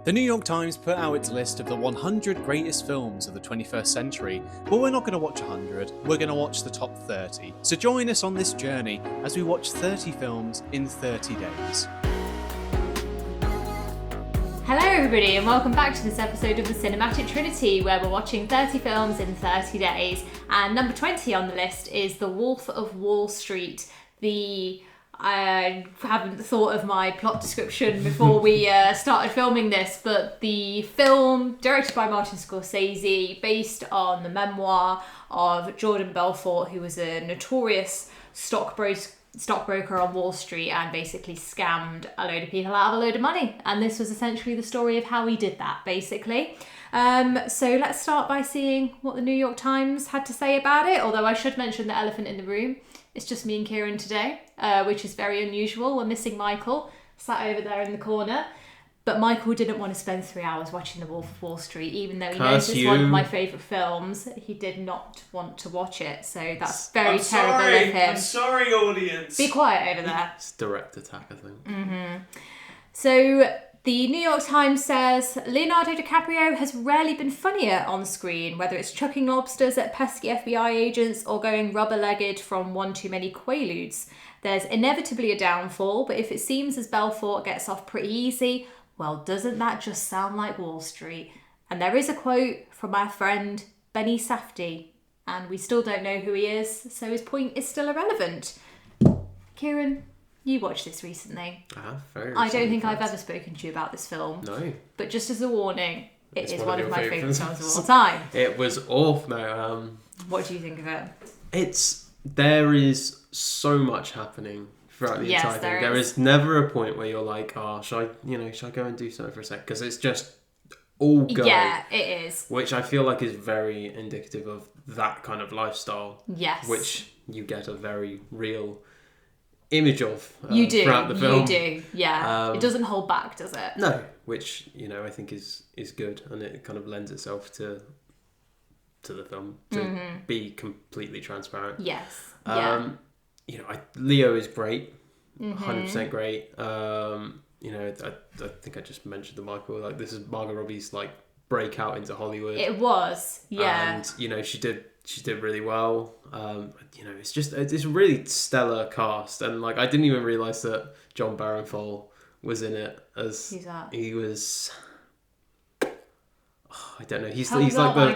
The New York Times put out its list of the 100 greatest films of the 21st century, but we're not going to watch 100, we're going to watch the top 30. So join us on this journey as we watch 30 films in 30 days. Hello everybody and welcome back to this episode of the Cinematic Trinity, where we're watching 30 films in 30 days. And number 20 on the list is The Wolf of Wall Street. I haven't thought of my plot description before we started filming this, but the film, directed by Martin Scorsese, based on the memoir of Jordan Belfort, who was a notorious stockbroker on Wall Street and basically scammed a load of people out of a load of money. And this was essentially the story of how he did that, basically. So let's start by seeing what the New York Times had to say about it, although I should mention the elephant in the room. It's just me and Kyran today, which is very unusual. We're missing Michael, sat over there in the corner. But Michael didn't want to spend 3 hours watching The Wolf of Wall Street, even though he knows it's one of my favourite films. He did not want to watch it, so that's very terrible of him. I'm sorry, audience. Be quiet over there. It's direct attack, I think. Mm-hmm. So the New York Times says Leonardo Dicaprio has rarely been funnier on screen, whether it's chucking lobsters at pesky FBI agents or going rubber-legged from one too many Quaaludes. There's inevitably a downfall, but if it seems as Belfort gets off pretty easy, well, doesn't that just sound like Wall Street? And there is a quote from our friend Benny Safdie, and we still don't know who he is, so his point is still irrelevant. Kyran, you watched this recently. I have, very I don't think I've ever spoken to you about this film. No. But just as a warning, it is one of my favourite films of all films. time. It was awful. No, What do you think of it? There is so much happening throughout the entire thing. There is never a point where you're like, oh, should I go and do something for a sec? Because it's just all go. Yeah, it is. Which I feel like is very indicative of that kind of lifestyle. Yes. Which you get a very real image of you do, throughout the film. You do, yeah. It doesn't hold back, does it? No, which, I think is good, and it kind of lends itself to the film to be completely transparent. Yes. Leo is great, 100% Mm-hmm. great. I think I just mentioned to Michael, like, this is Margot Robbie's like breakout into Hollywood. It was, yeah. And she did really well. It's a really stellar cast, and like I didn't even realise that John Barenthal was in it as Who's that? He was. I don't know. He's like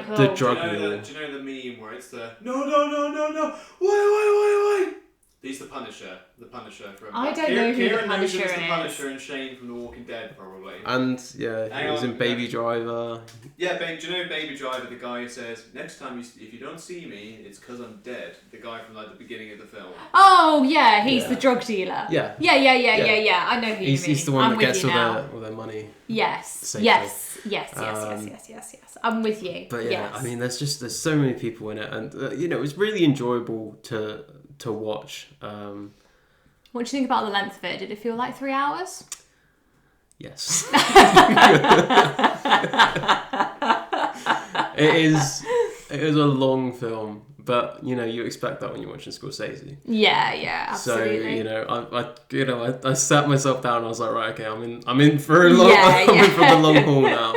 the drug mule. Do you know the meme where it's the no, wait. He's the Punisher. The Punisher from. I don't know who the Punisher is. The Punisher and Shane from The Walking Dead, probably. And he was in Baby Driver. Yeah, do you know Baby Driver? The guy who says, "Next time if you don't see me, it's because I'm dead." The guy from like the beginning of the film. Oh yeah, he's the drug dealer. Yeah. Yeah. I know who you mean. He's the one that gets all their money. Yes. Yes. I'm with you. But yeah, yes. I mean, there's so many people in it, and it was really enjoyable to watch. What do you think about the length of it? Did it feel like 3 hours? Yes. It is a long film, but you expect that when you're watching Scorsese. Yeah, absolutely. So I sat myself down and I was like, right, okay, I'm in for a long I'm in for the long haul now.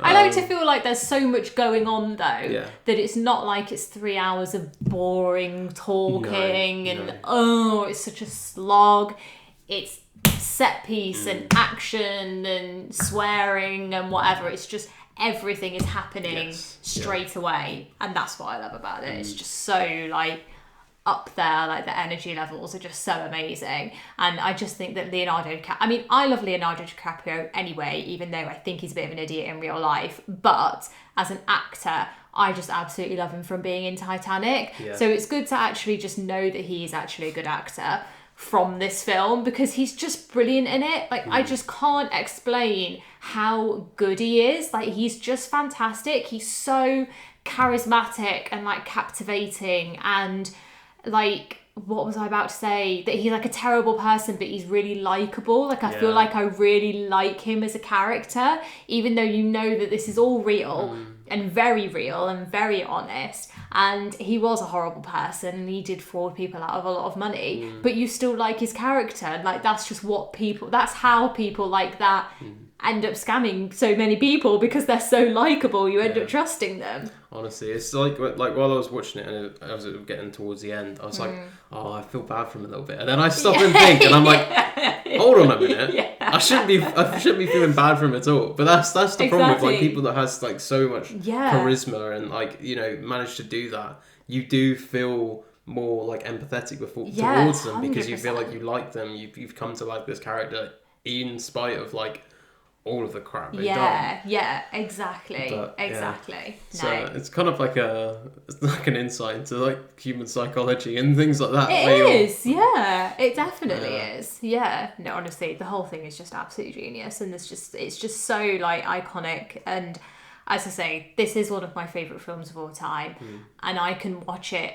I like to feel like there's so much going on though that it's not like it's 3 hours of boring talking it's such a slog. It's set piece and action and swearing and whatever. It's just everything is happening straight away, and that's what I love about it. It's just so like up there, like the energy levels are just so amazing. And I just think that I love Leonardo DiCaprio anyway, even though I think he's a bit of an idiot in real life, but as an actor I just absolutely love him from being in Titanic. So it's good to actually just know that he's actually a good actor from this film, because he's just brilliant in it. Like I just can't explain how good he is. Like he's just fantastic. He's so charismatic and like captivating, and like, what was I about to say? That he's like a terrible person, but he's really likable. Like I feel like I really like him as a character, even though that this is all real and very honest. And he was a horrible person and he did fraud people out of a lot of money, but you still like his character. Like that's just that's how people like that end up scamming so many people because they're so likable. You end up trusting them. Honestly, it's like while I was watching it and I was getting towards the end, I was like, oh, I feel bad for him a little bit, and then I stop and think, and I'm like, hold on a minute, I shouldn't be feeling bad for him at all. But that's the problem with like people that has like so much charisma and like, you know, manage to do that. You do feel more like empathetic towards them because you feel like you like them. You've come to like this character in spite of like all of the crap they've done. Exactly. So it's kind of like an insight into like human psychology and things like that. It definitely is. No, honestly, the whole thing is just absolute genius, and it's just so like iconic. And as I say, this is one of my favourite films of all time, and I can watch it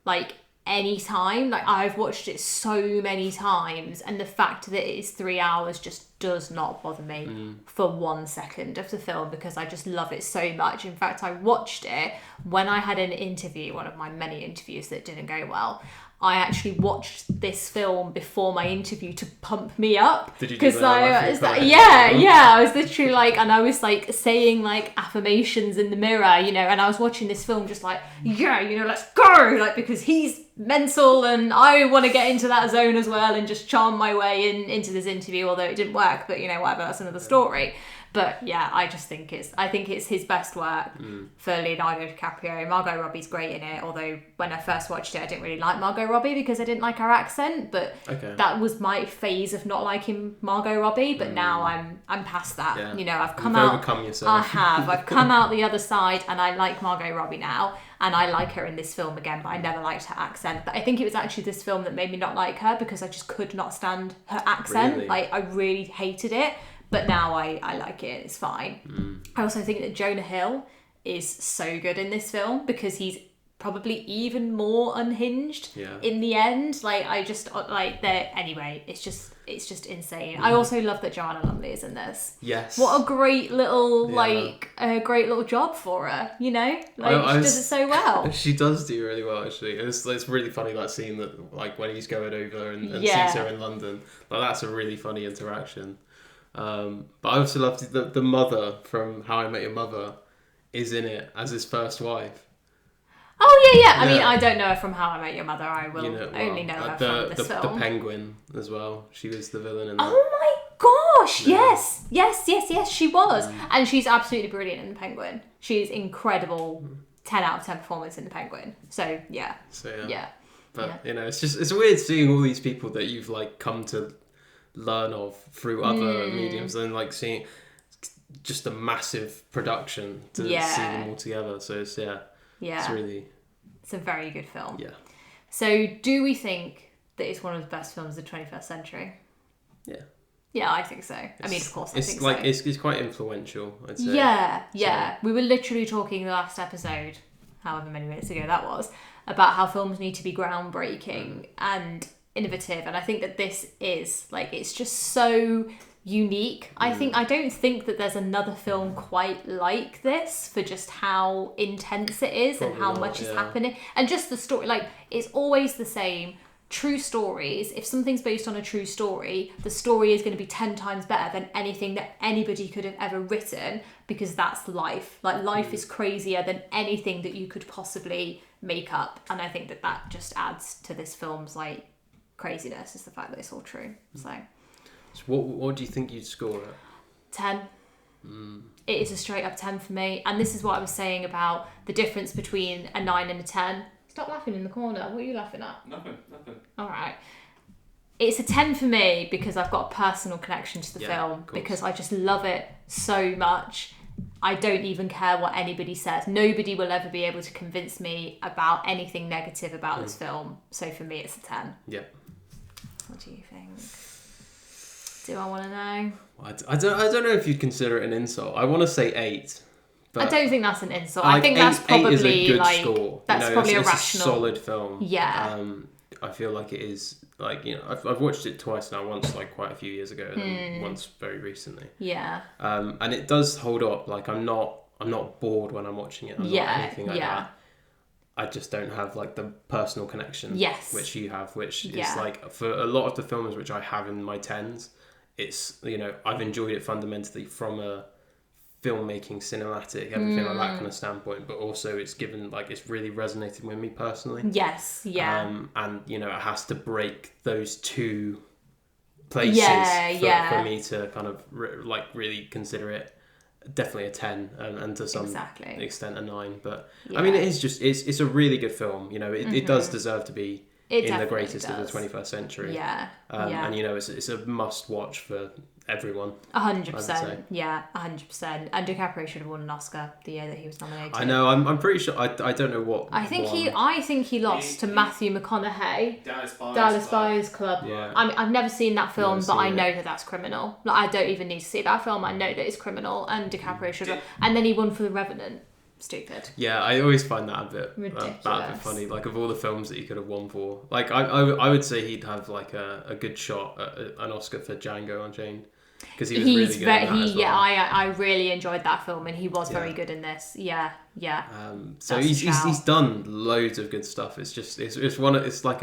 like anytime. Like, I've watched it so many times, and the fact that it is 3 hours just does not bother me for 1 second of the film, because I just love it so much. In fact, I watched it when I had an interview, one of my many interviews that didn't go well. I actually watched this film before my interview to pump me up. Did you do that? I was literally like, and I was like saying like affirmations in the mirror, you know, and I was watching this film just like, let's go, like, because he's mental and I want to get into that zone as well and just charm my way into this interview, although it didn't work, but you know, whatever, that's another story. But yeah, I think it's his best work for Leonardo DiCaprio. Margot Robbie's great in it, although when I first watched it, I didn't really like Margot Robbie because I didn't like her accent. But that was my phase of not liking Margot Robbie. But now I'm past that. Yeah. You know, I've come out. Overcome yourself. I have. I've come out the other side, and I like Margot Robbie now. And I like her in this film again, but I never liked her accent. But I think it was actually this film that made me not like her, because I just could not stand her accent. Really? Like, I really hated it. But now I like it, it's fine. I also think that Jonah Hill is so good in this film, because he's probably even more unhinged in the end. Like, I just, like, anyway, it's just insane. I also love that Joanna Lumley is in this. Yes. What a great little, great little job for her, you know? Like, she does it so well. She does do really well, actually. It's really funny, that scene that, like, when he's going over and sees her in London. Like, that's a really funny interaction. But I also loved the mother from How I Met Your Mother is in it as his first wife. Oh yeah. I mean, I don't know her from How I Met Your Mother. I will only know her from this film. The Penguin as well. She was the villain in that. Oh my gosh! Yes, she was, and she's absolutely brilliant in the Penguin. She's incredible. 10 out of 10 performance in the Penguin. So yeah. But you know, it's weird seeing all these people that you've like come to learn of through other mediums, and like seeing just a massive production to see them all together. So it's it's a very good film. So do we think that it's one of the best films of the 21st century? Yeah, I think so. I mean, of course, I think so. It's quite influential, I'd say. Yeah. We were literally talking the last episode, however many minutes ago that was, about how films need to be groundbreaking and innovative, and I think that this is, like, it's just so unique. I don't think that there's another film quite like this, for just how intense it is. Probably and how much is happening, and just the story. Like, it's always the same. True stories, if something's based on a true story, the story is going to be 10 times better than anything that anybody could have ever written, because that's life. Like, life is crazier than anything that you could possibly make up, and I think that just adds to this film's like craziness, is the fact that it's all true. So what do you think you'd score it? 10. It is a straight up 10 for me, and this is what I was saying about the difference between a 9 and a 10. Stop laughing in the corner. What are you laughing at? Nothing. All right. It's a 10 for me because I've got a personal connection to the film, because I just love it so much. I don't even care what anybody says. Nobody will ever be able to convince me about anything negative about this film. So for me, it's a 10. Yeah. What do you think? Do I want to know? I don't know if you'd consider it an insult. I want to say 8. But I don't think that's an insult. I think that's probably 8 is a good like score. That's probably a rational, a solid film. Yeah. I feel like it is, like, you know, I've watched it twice now. Once like quite a few years ago, and then once very recently. Yeah. And it does hold up. Like, I'm not bored when I'm watching it. I'm not anything like that. I just don't have like the personal connection. Yes. Which you have, which is like, for a lot of the films which I have in my 10s, it's, you know, I've enjoyed it fundamentally from a filmmaking, cinematic, everything like that kind of standpoint, but also it's given, like, it's really resonated with me personally. Yes, yeah. And, you know, it has to break those two places for me to kind of really consider it definitely a 10 and to some extent a 9. But I mean, it is just it's a really good film, you know. It does deserve to be in the greatest of the 21st century. And you know, it's a must watch for everyone. 100%. Yeah, 100%. And DiCaprio should have won an Oscar the year that he was nominated. I know. I'm pretty sure. I don't know what. I think he lost to Matthew McConaughey. Dallas Buyers Club. Yeah. I've never seen that film, but I know that that's criminal. Like, I don't even need to see that film. I know that it's criminal, and DiCaprio should have. And then he won for The Revenant. Stupid. Yeah, I always find that a bit funny. Like, of all the films that he could have won for, like, I would say he'd have like a good shot at an Oscar for Django Unchained, because he was really good in that as well. Yeah, I really enjoyed that film, and he was very good in this. Yeah. So he's done loads of good stuff. It's just it's like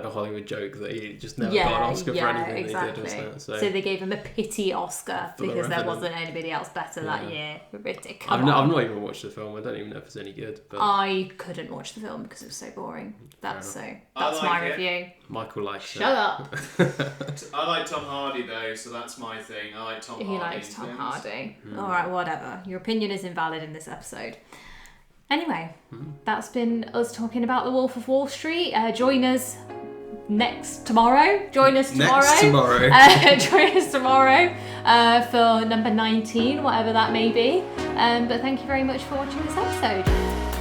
a Hollywood joke that he just never got an Oscar for anything exactly. He did, wasn't it? So they gave him a pity Oscar because there wasn't anybody else better that year. Ridiculous. I've not even watched the film. I don't even know if it's any good. But I couldn't watch the film because it was so boring. That's my review. Michael likes Shut up. I like Tom Hardy though, so that's my thing. I like Tom Hardy. He likes Tom Hardy. Alright, whatever. Your opinion is invalid in this episode. Anyway, that's been us talking about The Wolf of Wall Street. Join us tomorrow. Join us tomorrow for number 19, whatever that may be. But thank you very much for watching this episode.